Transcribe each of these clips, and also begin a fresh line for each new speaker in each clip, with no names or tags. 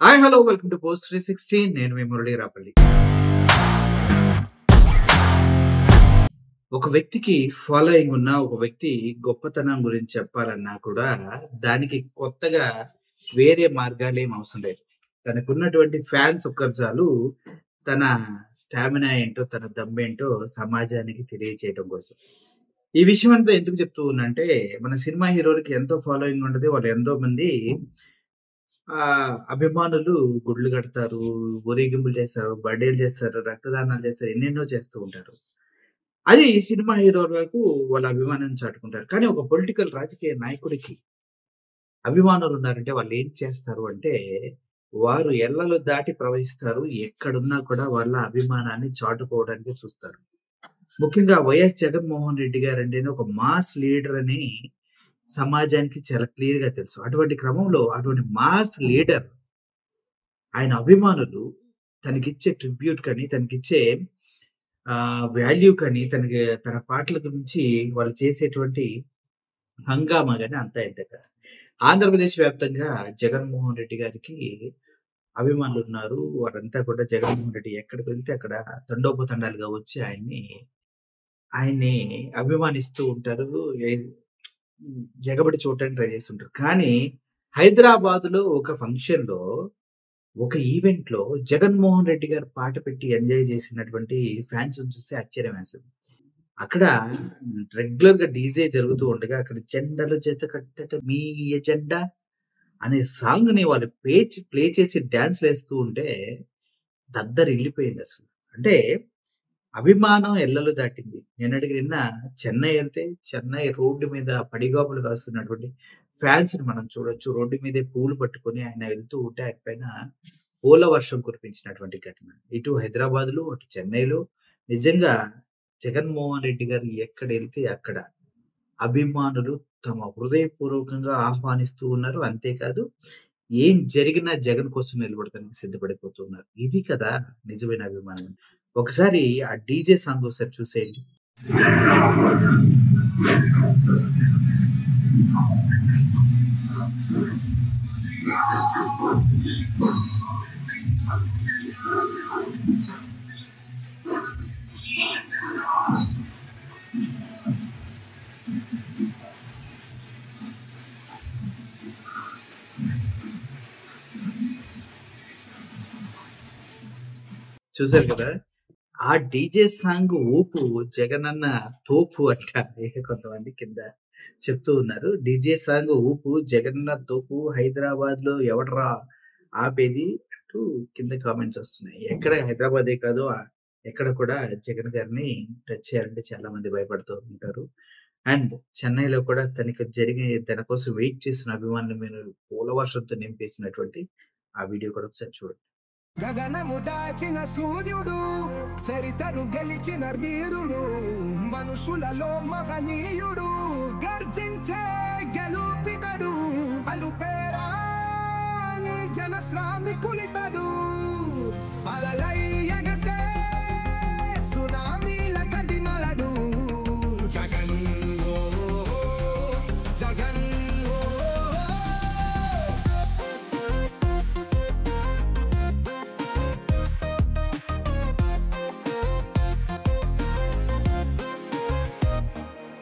Hi hello welcome to post 360. నేను మీ మురళీ రాపల్లి. ఒక వ్యక్తికి ఫాలోయింగ్ ఉన్న ఒక వ్యక్తి గొప్పతనం గురించి చెప్పాలన్నా కూడా దానికి కొత్తగా వేరే మార్గాలేం అవసరం లేదు. తనకున్నటువంటి ఫ్యాన్స్ ఒక్కరు చాలు తన స్టామినా ఏంటో, తన దమ్మేంటో సమాజానికి తెలియచేయడం కోసం. ఈ విషయం అంతా ఎందుకు చెప్తూ ఉన్నానంటే, మన సినిమా హీరోలకి ఎంతో ఫాలోయింగ్ ఉంటది. వాళ్ళు ఎంతో మంది అభిమానులు గుడ్లు కడతారు, ఊరేగింపులు చేస్తారు, బర్త్‌డేలు చేస్తారు, రక్తదానాలు చేస్తారు, ఎన్నెన్నో చేస్తూ ఉంటారు. అది సినిమా హీరోల వరకు వాళ్ళ అభిమానాన్ని చాటుకుంటారు. కానీ ఒక పొలిటికల్ రాజకీయ నాయకుడికి అభిమానులున్నారంటే వాళ్ళేం చేస్తారు అంటే, వారు ఎల్లలు దాటి ప్రవహిస్తారు. ఎక్కడున్నా కూడా వాళ్ళ అభిమానాన్ని చాటుకోవడానికి చూస్తారు. ముఖ్యంగా వైఎస్ జగన్మోహన్ రెడ్డి గారంటేనే ఒక మాస్ లీడర్ అని సమాజానికి చాలా క్లియర్‌గా తెలుసు. అటువంటి క్రమంలో అటువంటి మాస్ లీడర్ ఆయన అభిమానులు తనకిచ్చే ట్రిబ్యూట్ కానీ, తనకిచ్చే వాల్యూ కానీ, తన పాటల గురించి వాళ్ళు చేసేటువంటి హంగామా గాని అంతా ఇంతా కాదు. ఆంధ్రప్రదేశ్ వ్యాప్తంగా జగన్మోహన్ రెడ్డి గారికి అభిమానులున్నారు. వారంతా కూడా జగన్మోహన్ రెడ్డి ఎక్కడికి వెళ్తే అక్కడ తండోపతండాలుగా వచ్చి ఆయన్ని అభిమానిస్తూ ఉంటారు. ఎ ఎగబడి చూడటానికి ట్రై చేస్తుంటారు. కానీ హైదరాబాద్‌లో ఒక ఫంక్షన్‌లో, ఒక ఈవెంట్‌లో జగన్మోహన్ రెడ్డి గారు పాట పెట్టి ఎంజాయ్ చేసినటువంటి ఫాన్స్‌ని చూస్తే ఆశ్చర్యం వేసింది. అక్కడ రెగ్యులర్‌గా డీజే జరుగుతూ ఉండగా అక్కడ జెండలు జత కట్టట మీ ఎజెండా అనే సాంగ్‌ని వాళ్ళు ప్లే చేసి డాన్స్‌లేస్తూ ఉంటే దద్దరిల్లిపోయిందసలు. అంటే అభిమానం ఎల్లలు దాటింది. నిన్నటికి నిన్న చెన్నై ఎళ్తే, చెన్నై రోడ్డు మీద పడిగాపులు కాస్తున్నటువంటి ఫ్యాన్స్‌ని మనం చూడొచ్చు. రోడ్డు మీదే పూలు పట్టుకొని ఆయన వెళ్తూ ఉంటే ఆయన పైన పూల వర్షం కురిపించినటువంటి ఘటన. ఇటు హైదరాబాద్‌లో, అటు చెన్నైలో నిజంగా జగన్మోహన్ రెడ్డి గారు ఎక్కడెళ్తే అక్కడ అభిమానులు తమ హృదయపూర్వకంగా ఆహ్వానిస్తూ ఉన్నారు. అంతేకాదు ఏం జరిగినా జగన్ కోసం నిలబడటానికి సిద్ధపడిపోతున్నారు. ఇది కదా నిజమైన అభిమానం. ఒకసారి ఆ డీజే సాంగ్ ఒకసారి చూసేయండి. చూసారు కదా! ఆ డీజే సాంగ్ ఊపు జగనన్న తోపు అంట కొంతమంది కింద చెప్తూ ఉన్నారు. డీజే సాంగ్ ఊపు జగనన్న తోపు హైదరాబాద్‌లో ఎవడ్రా ఆపేది అంటూ కింద కామెంట్స్ వస్తున్నాయి. ఎక్కడ హైదరాబాదే కాదు ఎక్కడ కూడా జగన్ గారిని టచ్ చేయాలంటే చాలా మంది భయపడుతూ ఉంటారు. అండ్ చెన్నైలో కూడా తన కోసం వెయిట్ చేసిన అభిమానుల మీద పూల వర్షంతో నింపేసినటువంటి ఆ వీడియో కూడా ఒకసారి చూడండి.
గగనము దాచిన సూర్యుడు, చరితను గెలిచిన వీరుడు, మనుషులలో మహనీయుడు, గర్జించే గెలుపితడు, అలుపేరా నీ జన శ్రామికులితడు, అలలై ఎగసే సునామీల కదిమలడు, జగన్ ఓ జగన్ ఓ.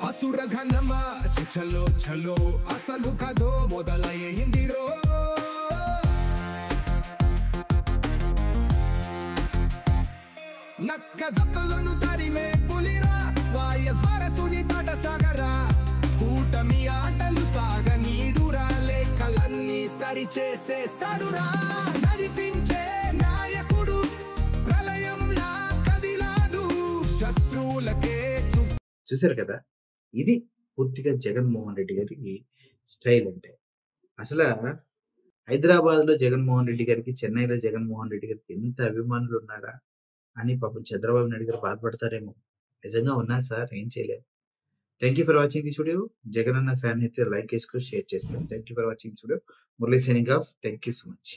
అసురఘనమా చలో చలో అసలు కదో మొదలయ్యిందిరో, నక్క జతలను తరిమే పులిరా, వాయస్వరసుని తట సాగరా, కూటమి ఆటలు సాగనీడురా, లేఖలన్నీ సరిచేసేస్తాడురా, నడిపించే నాయకుడు ప్రళయంలా కదిలాడు, శత్రువులకే
చూసారు కదా! ఇది పూర్తిగా జగన్మోహన్ రెడ్డి గారి స్టైల్ అంటే. అసల హైదరాబాద్‌లో జగన్మోహన్ రెడ్డి గారికి, చెన్నైలో జగన్మోహన్ రెడ్డి గారికి ఇంత అభిమానులు ఉన్నారా అని పాపం చంద్రబాబు నాయుడు గారు బాధపడతారేమో. నిజంగా ఉన్నారు సార్, ఏం చేయలేం. Thank you for watching this video. Jagananna fan అయితే లైక్ చేసుకో, షేర్ చేసుకోండి. Thank you for watching this video. Murali signing off. Thank you so much.